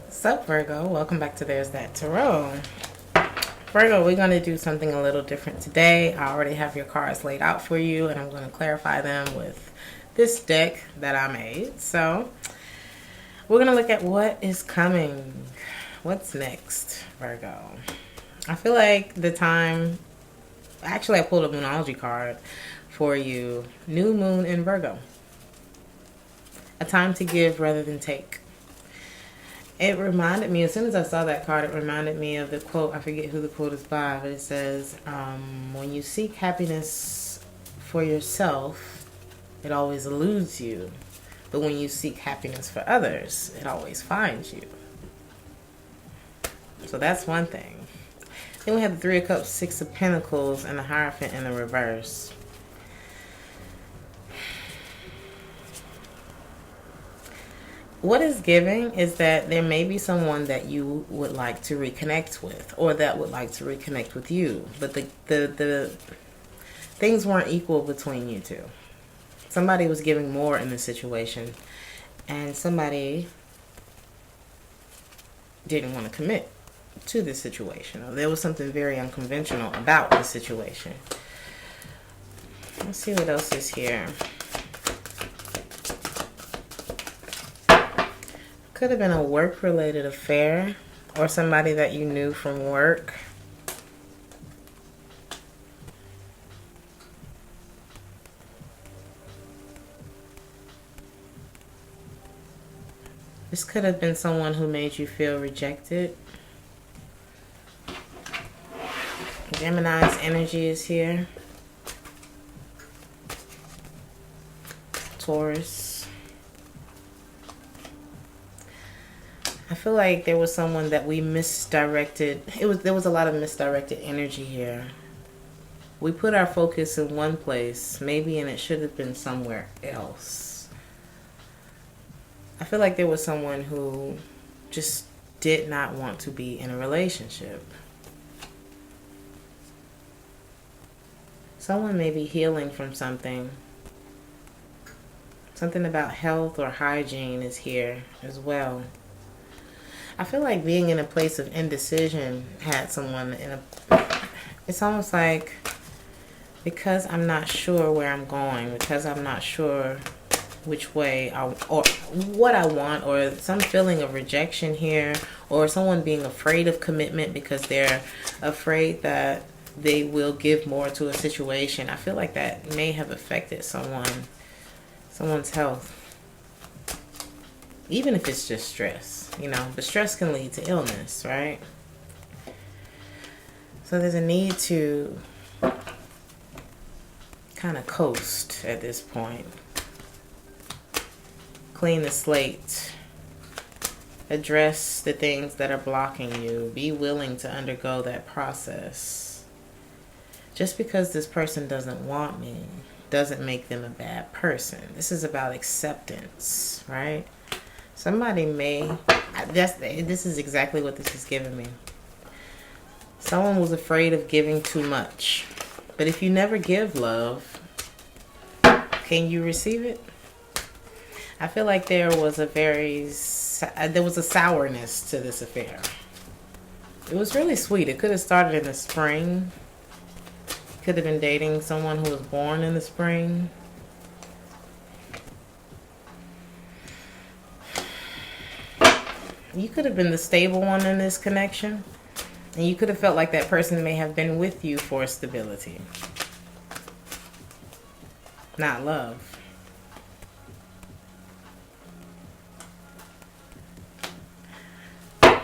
What's up, Virgo? Welcome back to Theresthattarot. Virgo, we're going to do something a little different today. I already have your cards laid out for you, and I'm going to clarify them with this deck that I made. So, we're going to look at what is coming. What's next, Virgo? I feel like the time... Actually, I pulled a Moonology card for you. New Moon in Virgo. A time to give rather than take. It reminded me, as soon as I saw that card, it reminded me of the quote. I forget who the quote is by, but it says, when you seek happiness for yourself, it always eludes you. But when you seek happiness for others, it always finds you. So that's one thing. Then we have the Three of Cups, Six of Pentacles, and the Hierophant in the reverse. What is giving is that there may be someone that you would like to reconnect with, or that would like to reconnect with you, but the things weren't equal between you two. Somebody was giving more in the situation, and somebody didn't want to commit to this situation, or there was something very unconventional about the situation. Let's see what else is here. Could have been a work-related affair or somebody that you knew from work. This could have been someone who made you feel rejected. Gemini's energy is here. Taurus. I feel like there was someone that we misdirected. There was a lot of misdirected energy here. We put our focus in one place, maybe, and it should have been somewhere else. I feel like there was someone who just did not want to be in a relationship. Someone may be healing from something. Something about health or hygiene is here as well. I feel like being in a place of indecision had someone in a... It's almost like, because I'm not sure where I'm going, because I'm not sure which way or what I want, or some feeling of rejection here, or someone being afraid of commitment because they're afraid that they will give more to a situation. I feel like that may have affected someone's health. Even if it's just stress, but stress can lead to illness, right? So there's a need to kind of coast at this point. Clean the slate. Address the things that are blocking you. Be willing to undergo that process. Just because this person doesn't want me doesn't make them a bad person. This is about acceptance, right? Somebody may, this is exactly what this is giving me. Someone was afraid of giving too much. But if you never give love, can you receive it? I feel like there was a sourness to this affair. It was really sweet. It could have started in the spring. Could have been dating someone who was born in the spring. You could have been the stable one in this connection. And you could have felt like that person may have been with you for stability. Not love.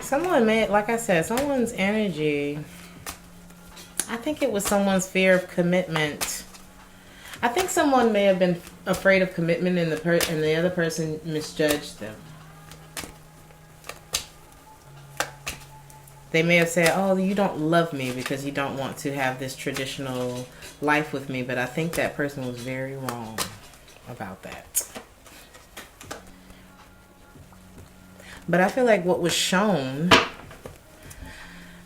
Someone may, like I said, someone's energy. I think it was someone's fear of commitment. I think someone may have been afraid of commitment and the other person misjudged them. They may have said, oh, you don't love me because you don't want to have this traditional life with me. But I think that person was very wrong about that. But I feel like what was shown,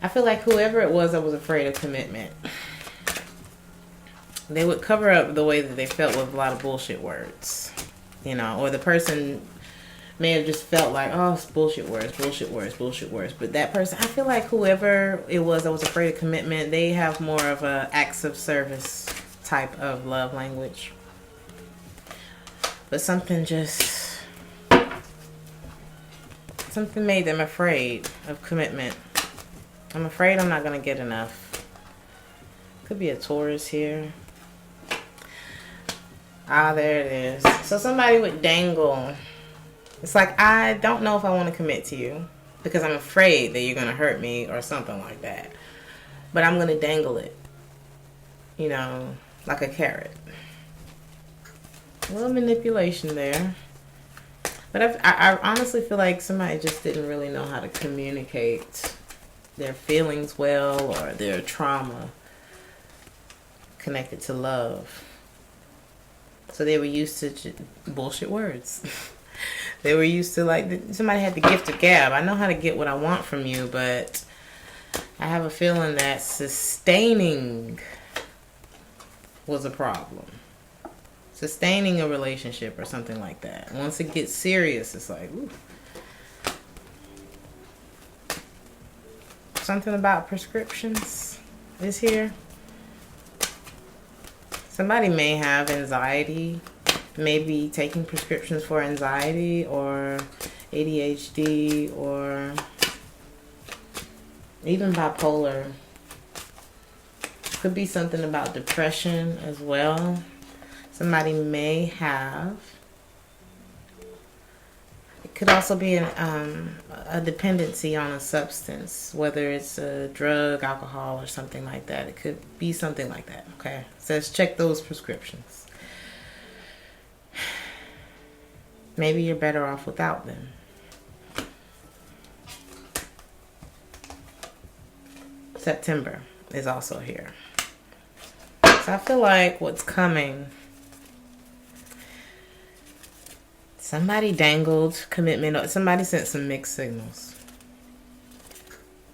I feel like whoever it was that was afraid of commitment, they would cover up the way that they felt with a lot of bullshit words. Or the person may have just felt like, oh, it's bullshit words, bullshit words, bullshit words. But that person, I feel like whoever it was that was afraid of commitment, they have more of a acts of service type of love language. But something made them afraid of commitment. I'm afraid I'm not going to get enough. Could be a Taurus here. Ah, there it is. So somebody would dangle. It's like, I don't know if I want to commit to you because I'm afraid that you're going to hurt me or something like that. But I'm going to dangle it. You know, like a carrot. A little manipulation there. But I honestly feel like somebody just didn't really know how to communicate their feelings well, or their trauma connected to love. So they were used to bullshit words. They were used to, like, somebody had the gift of gab. I know how to get what I want from you, but I have a feeling that sustaining was a problem. Sustaining a relationship or something like that. Once it gets serious, it's like, ooh. Something about prescriptions is here. Somebody may have anxiety, maybe taking prescriptions for anxiety or ADHD or even bipolar. Could be something about depression as well. Somebody may have. It could also be a dependency on a substance, whether it's a drug, alcohol, or something like that. It could be something like that, okay? So let's check those prescriptions. Maybe you're better off without them. September is also here. So I feel like what's coming... Somebody dangled commitment. Somebody sent some mixed signals.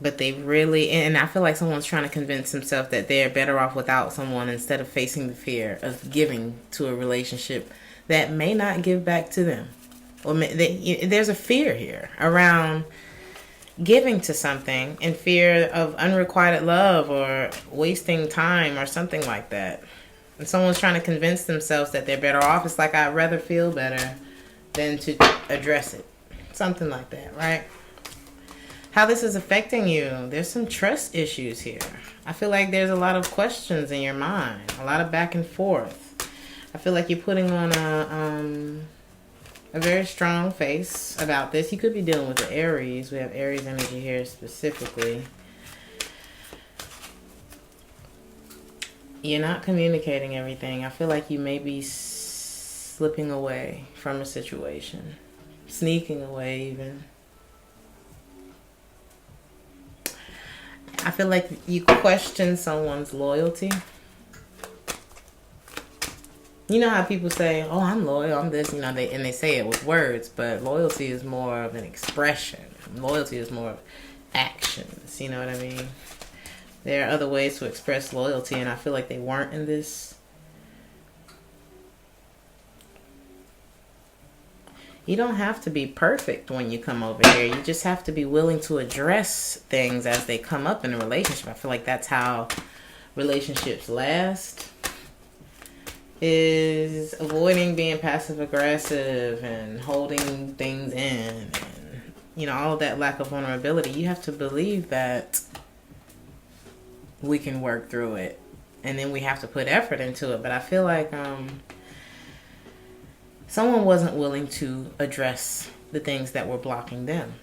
But they really... And I feel like someone's trying to convince themselves that they're better off without someone instead of facing the fear of giving to a relationship that may not give back to them. Or there's a fear here around giving to something in fear of unrequited love or wasting time or something like that. And someone's trying to convince themselves that they're better off. It's like, I'd rather feel better than to address it. Something like that, right? How this is affecting you. There's some trust issues here. I feel like there's a lot of questions in your mind. A lot of back and forth. I feel like you're putting on a very strong face about this. You could be dealing with the Aries. We have Aries energy here specifically. You're not communicating everything. I feel like you may be slipping away from a situation. Sneaking away even. I feel like you question someone's loyalty. You know how people say, oh, I'm loyal, I'm this, you know, they say it with words, but loyalty is more of an expression. Loyalty is more of actions, you know what I mean? There are other ways to express loyalty, and I feel like they weren't in this. You don't have to be perfect when you come over here. You just have to be willing to address things as they come up in a relationship. I feel like that's how relationships last. Is avoiding being passive aggressive and holding things in, and you know, all of that lack of vulnerability. You have to believe that we can work through it, and then we have to put effort into it. But I feel like someone wasn't willing to address the things that were blocking them.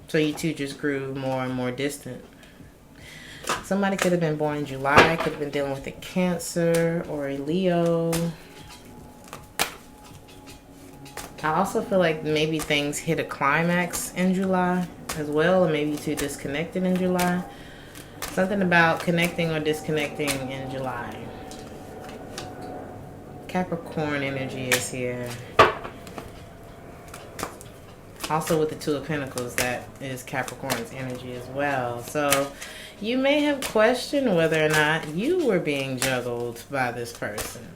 So you two just grew more and more distant. Somebody could have been born in July, could have been dealing with a Cancer or a Leo. I also feel like maybe things hit a climax in July as well, or maybe you two disconnected in July. Something about connecting or disconnecting in July. Capricorn energy is here. Also with the Two of Pentacles, that is Capricorn's energy as well. So You may have questioned whether or not you were being juggled by this person.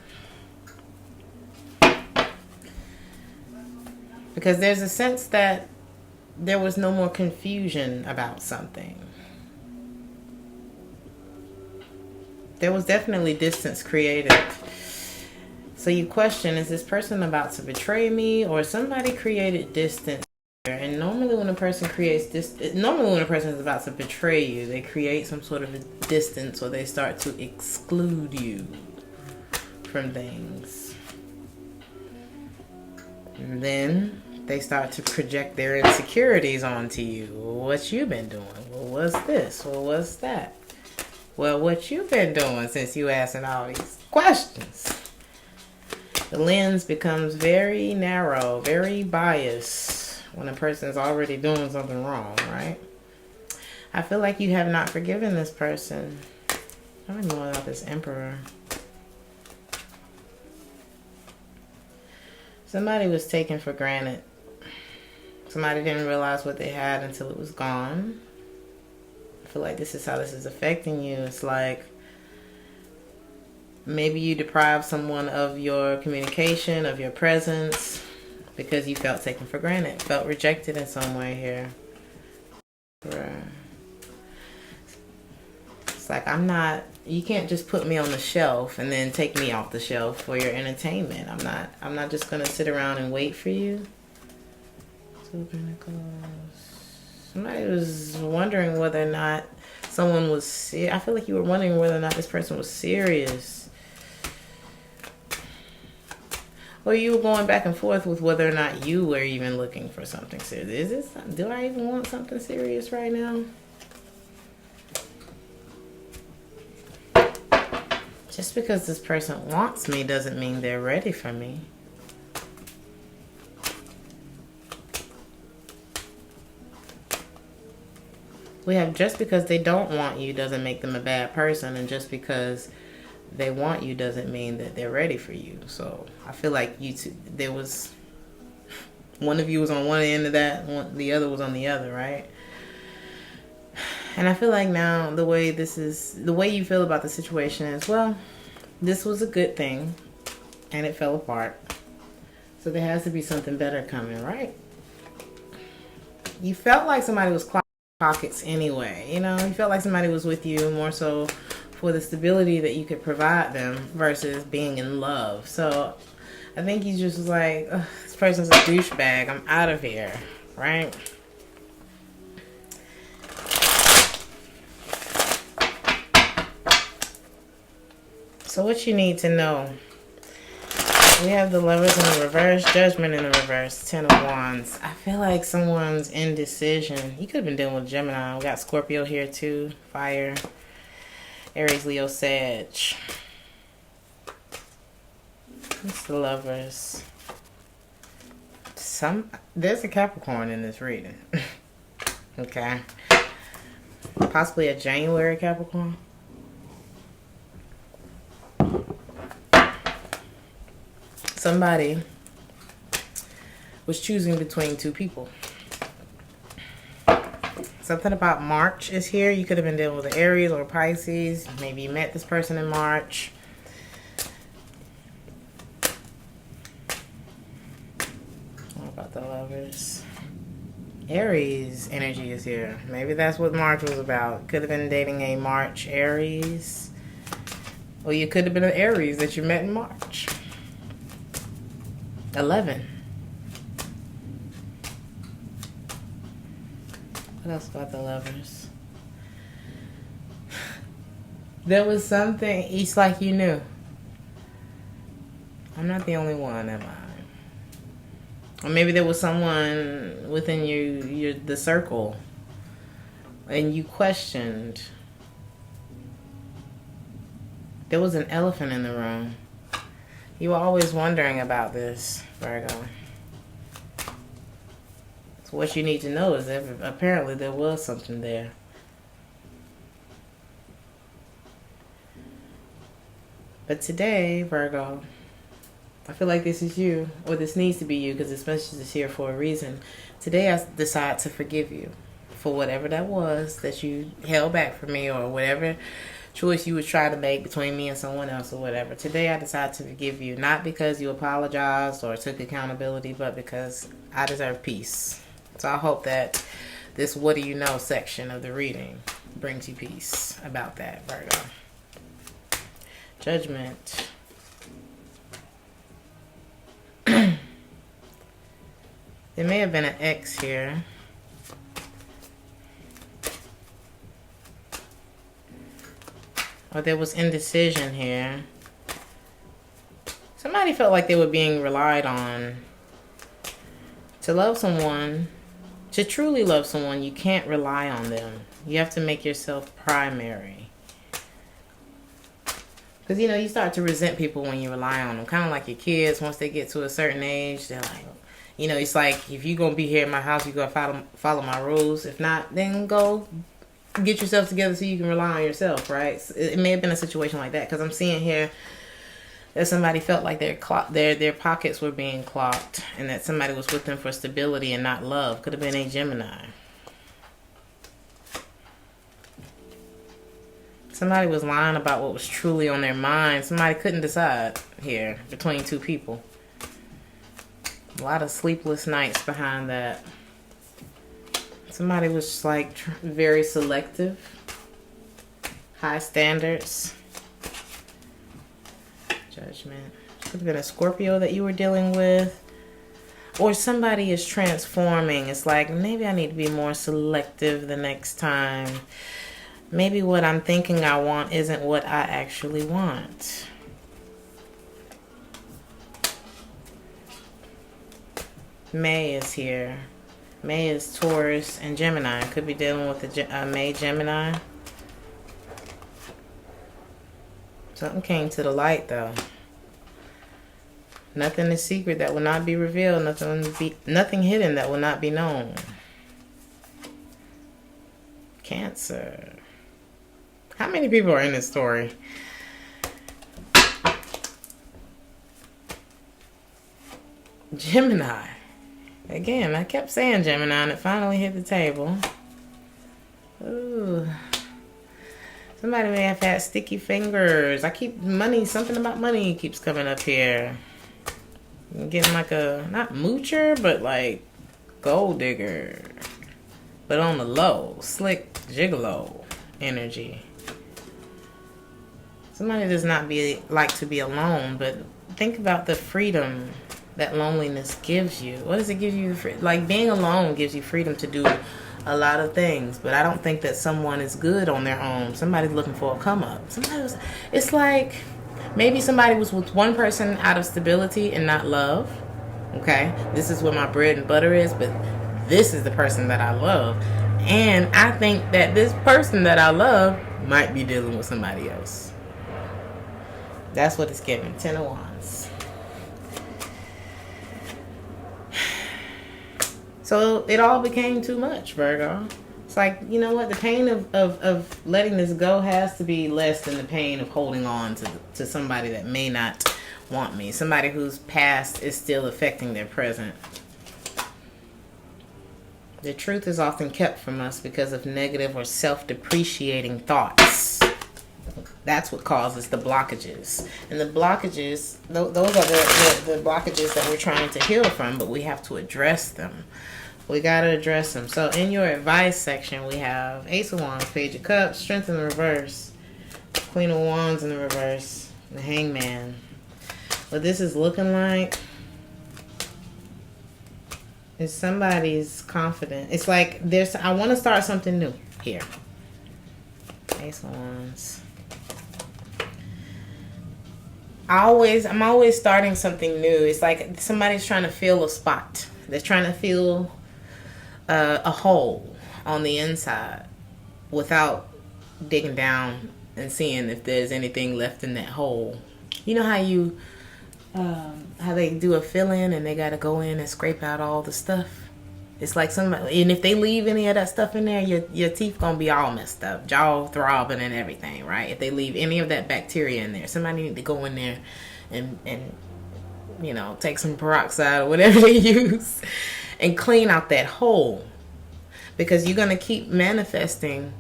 Because there's a sense that there was no more confusion about something. There was definitely distance created. So you question, is this person about to betray me, or somebody created distance? And normally when a person creates normally when a person is about to betray you, they create some sort of a distance, or they start to exclude you from things. And then they start to project their insecurities onto you. Well, what you been doing? Well, what's this? Well, what's that? Well, what you been doing since you asking all these questions? The lens becomes very narrow, very biased when a person is already doing something wrong, right? I feel like you have not forgiven this person. I don't know about this Emperor. Somebody was taken for granted. Somebody didn't realize what they had until it was gone. I feel like this is how this is affecting you. It's like maybe you deprived someone of your communication, of your presence, because you felt taken for granted, felt rejected in some way here. It's like, you can't just put me on the shelf and then take me off the shelf for your entertainment. I'm not just gonna sit around and wait for you. Two of Pentacles. Somebody was wondering whether or not someone was I feel like you were wondering whether or not this person was serious. Or you were going back and forth with whether or not you were even looking for something serious. Do I even want something serious right now? Just because this person wants me doesn't mean they're ready for me. We have just because they don't want you doesn't make them a bad person, and just because they want you doesn't mean that they're ready for you. So I feel like you two, there was one of you was on one end of that, the other was on the other, right? And I feel like now the way you feel about the situation is, well, this was a good thing and it fell apart. So there has to be something better coming, right? You felt like somebody was pockets anyway, you know? You felt like somebody was with you more so for the stability that you could provide them versus being in love. So I think you just was like, this person's a douchebag, I'm out of here, right? So what you need to know, we have the Lovers in the reverse, Judgment in the reverse, Ten of Wands. I feel like someone's indecision. You could have been dealing with Gemini. We got Scorpio here too, fire. Aries, Leo, Sag. It's the Lovers. There's a Capricorn in this reading. Okay. Possibly a January Capricorn. Somebody was choosing between two people. Something about March is here. You could have been dealing with an Aries or Pisces. Maybe you met this person in March. What about the Lovers? Aries energy is here. Maybe that's what March was about. Could have been dating a March Aries. Or you could have been an Aries that you met in March. 11. What else about the Lovers? There was something, it's like you knew. I'm not the only one, am I? Or maybe there was someone within the circle and you questioned. There was an elephant in the room. You were always wondering about this, Virgo. So what you need to know is that apparently there was something there. But today, Virgo, I feel like this is you, or this needs to be you, because this message is here for a reason. Today I decide to forgive you for whatever that was that you held back from me, or whatever choice you was trying to make between me and someone else or whatever. Today I decided to forgive you, not because you apologized or took accountability, but because I deserve peace. So I hope that this what do you know section of the reading brings you peace about that, Virgo. Judgment. There may have been an X here. Or there was indecision here. Somebody felt like they were being relied on. To love someone, to truly love someone, you can't rely on them. You have to make yourself primary. Because, you know, you start to resent people when you rely on them. Kind of like your kids, once they get to a certain age, they're like, you know, it's like, if you're going to be here in my house, you're going to follow my rules. If not, then go get yourself together so you can rely on yourself, right? It may have been a situation like that, because I'm seeing here that somebody felt like their pockets were being clogged, and that somebody was with them for stability and not love. Could have been a Gemini. Somebody was lying about what was truly on their mind. Somebody couldn't decide here between two people. A lot of sleepless nights behind that. Somebody was like very selective. High standards. Judgment. Could have been a Scorpio that you were dealing with. Or somebody is transforming. It's like, maybe I need to be more selective the next time. Maybe what I'm thinking I want isn't what I actually want. May is here. May is Taurus and Gemini. Could be dealing with a May Gemini. Something came to the light, though. Nothing is secret that will not be revealed. Nothing hidden that will not be known. Cancer. How many people are in this story? Gemini. Again, I kept saying Gemini and it finally hit the table. Ooh. Somebody may have had sticky fingers. Something about money keeps coming up here. I'm getting like a, not moocher, but like gold digger. But on the low, slick gigolo energy. Somebody does not like to be alone, but think about the freedom that loneliness gives you. What does it give you? Like, being alone gives you freedom to do a lot of things, but I don't think that someone is good on their own. Somebody's looking for a come up. It's like maybe somebody was with one person out of stability and not love. Okay, this is what my bread and butter is, but this is the person that I love. And I think that this person that I love might be dealing with somebody else. That's what it's giving. 10 of Wands. So it all became too much, Virgo. It's like, you know what? The pain of letting this go has to be less than the pain of holding on to somebody that may not want me. Somebody whose past is still affecting their present. The truth is often kept from us because of negative or self-depreciating thoughts. That's what causes the blockages. And the blockages, those are the blockages that we're trying to heal from, but we have to address them. We got to address them. So in your advice section, we have Ace of Wands, Page of Cups, Strength in the reverse, Queen of Wands in the reverse, the Hangman. What this is looking like is somebody's confident. It's like I want to start something new here. Ace of Wands. I'm always starting something new. It's like somebody's trying to fill a spot. They're trying to fill a hole on the inside without digging down and seeing if there's anything left in that hole. You know how they do a fill-in and they got to go in and scrape out all the stuff? It's like somebody, and if they leave any of that stuff in there, your teeth gonna be all messed up, jaw throbbing and everything, right? If they leave any of that bacteria in there, somebody need to go in there and you know, take some peroxide or whatever they use and clean out that hole. because you're going to keep manifesting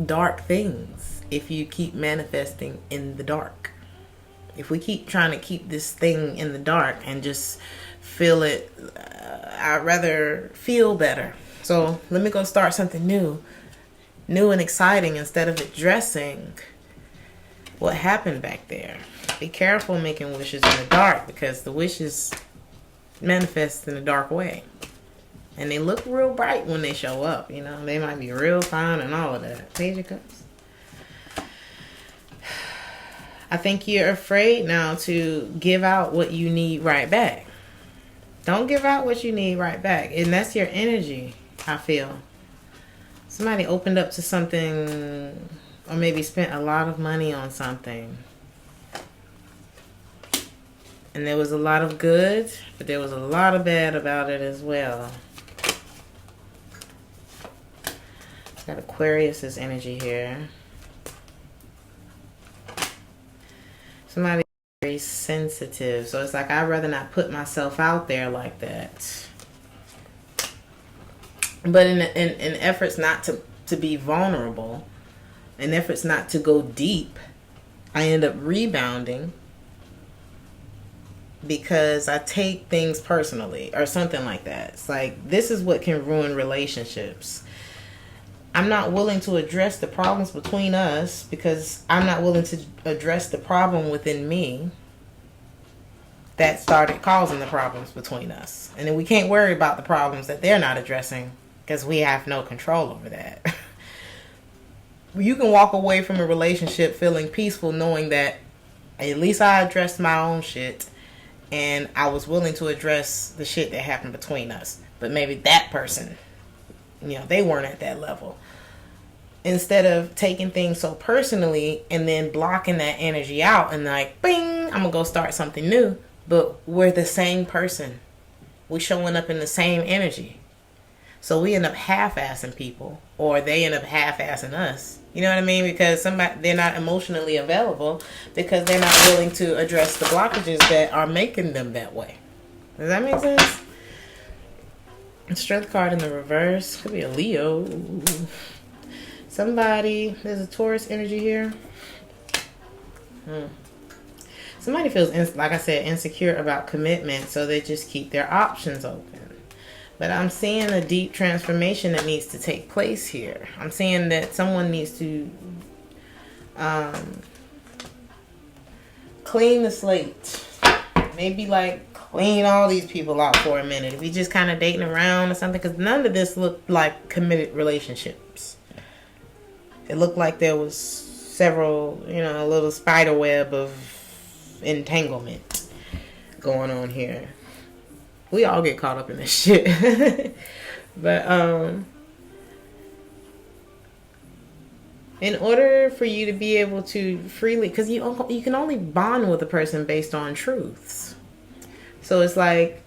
dark things if you keep manifesting in the dark. If we keep trying to keep this thing in the dark and just feel it, I'd rather feel better. So let me go start something new and exciting, instead of addressing what happened back there. Be careful making wishes in the dark, because the wishes manifest in a dark way. And they look real bright when they show up, you know. They might be real fine and all of that. Page of Cups. I think you're afraid now to give out what you need right back. Don't give out what you need right back. And that's your energy, I feel. Somebody opened up to something, or maybe spent a lot of money on something. And there was a lot of good, but there was a lot of bad about it as well. Got Aquarius's energy here. Somebody very sensitive. So it's like, I'd rather not put myself out there like that. But in efforts not to be vulnerable, in efforts not to go deep, I end up rebounding because I take things personally or something like that. It's like, this is what can ruin relationships. I'm not willing to address the problems between us because I'm not willing to address the problem within me that started causing the problems between us. And then we can't worry about the problems that they're not addressing because we have no control over that. You can walk away from a relationship feeling peaceful, knowing that at least I addressed my own shit and I was willing to address the shit that happened between us. But maybe that person, you know, they weren't at that level. Instead of taking things so personally and then blocking that energy out and like, bing, I'm going to go start something new. But we're the same person. We're showing up in the same energy. So we end up half-assing people, or they end up half-assing us. You know what I mean? Because they're not emotionally available because they're not willing to address the blockages that are making them that way. Does that make sense? Strength card in the reverse. Could be a Leo. Somebody, there's a Taurus energy here. Somebody feels, like I said, insecure about commitment, so they just keep their options open. But I'm seeing a deep transformation that needs to take place here. I'm seeing that someone needs to clean the slate. Maybe like clean all these people out for a minute. If you just kind of dating around or something, because none of this looked like committed relationships. It looked like there was several, you know, a little spider web of entanglement going on here. We all get caught up in this shit. But in order for you to be able to freely, because you can only bond with a person based on truths. So it's like,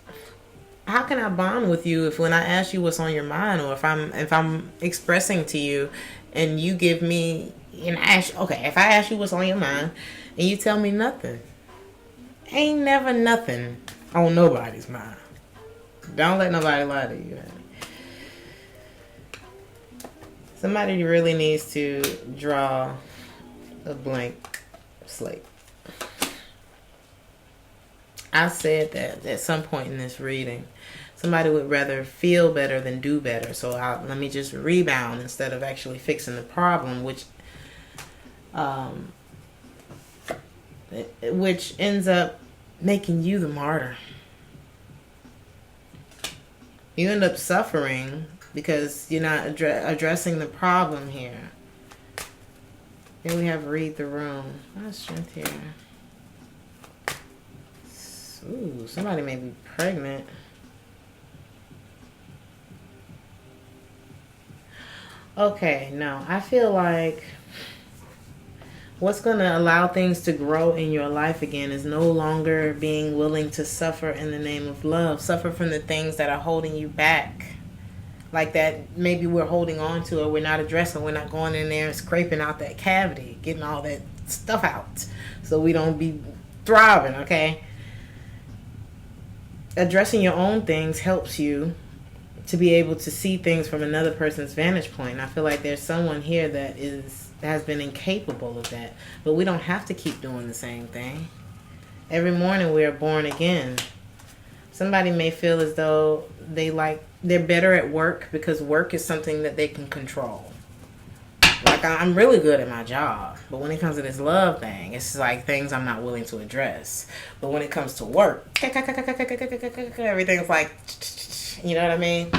how can I bond with you if when I ask you what's on your mind, or if I'm expressing to you and you give me if I ask you what's on your mind and you tell me nothing, ain't never nothing on nobody's mind. Don't let nobody lie to you. Somebody really needs to draw a blank slate. I said that at some point in this reading, somebody would rather feel better than do better. So let me just rebound instead of actually fixing the problem, which ends up making you the martyr. You end up suffering because you're not addressing the problem here. Here we have read the room. What's strength here? Ooh, somebody may be pregnant. Okay, no. I feel like what's going to allow things to grow in your life again is no longer being willing to suffer in the name of love. Suffer from the things that are holding you back. Like that maybe we're holding on to, or we're not addressing. We're not going in there and scraping out that cavity, getting all that stuff out so we don't be thriving, okay? Addressing your own things helps you to be able to see things from another person's vantage point. And I feel like there's someone here that has been incapable of that. But we don't have to keep doing the same thing. Every morning we are born again. Somebody may feel as though they're better at work because work is something that they can control. Like, I'm really good at my job, but when it comes to this love thing, it's like things I'm not willing to address. But when it comes to work, everything's like, you know what I mean?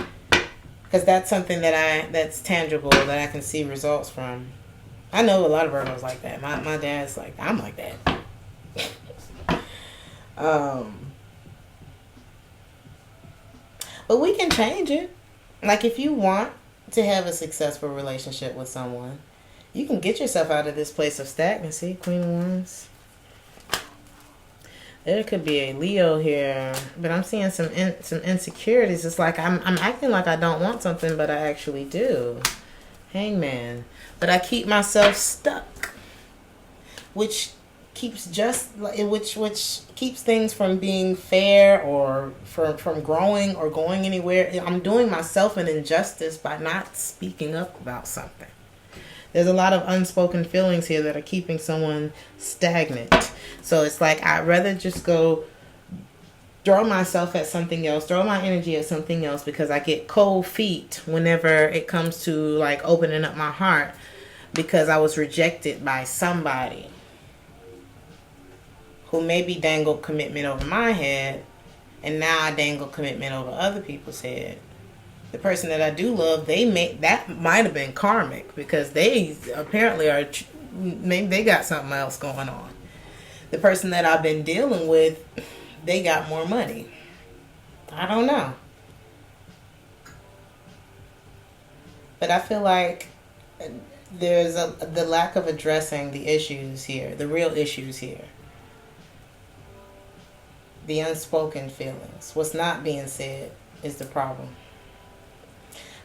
Because that's something that's tangible, that I can see results from. I know a lot of Virgos like that. My dad's like, I'm like that. But we can change it. Like, if you want to have a successful relationship with someone, you can get yourself out of this place of stagnancy. Queen of Wands. There could be a Leo here, but I'm seeing some insecurities. It's like I'm acting like I don't want something, but I actually do. Hangman. But I keep myself stuck, which keeps keeps things from being fair or from growing or going anywhere. I'm doing myself an injustice by not speaking up about something. There's a lot of unspoken feelings here that are keeping someone stagnant. So it's like I'd rather just go throw myself at something else, throw my energy at something else, because I get cold feet whenever it comes to like opening up my heart, because I was rejected by somebody who maybe dangled commitment over my head, and now I dangle commitment over other people's head. The person that I do love, that might have been karmic, because they apparently maybe they got something else going on. The person that I've been dealing with, they got more money. I don't know. But I feel like there's the lack of addressing the issues here, the real issues here. The unspoken feelings. What's not being said is the problem.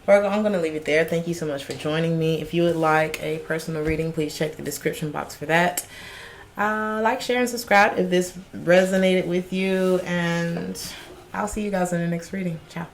Virgo, I'm going to leave it there. Thank you so much for joining me. If you would like a personal reading, please check the description box for that. Like, share, and subscribe if this resonated with you. And I'll see you guys in the next reading. Ciao.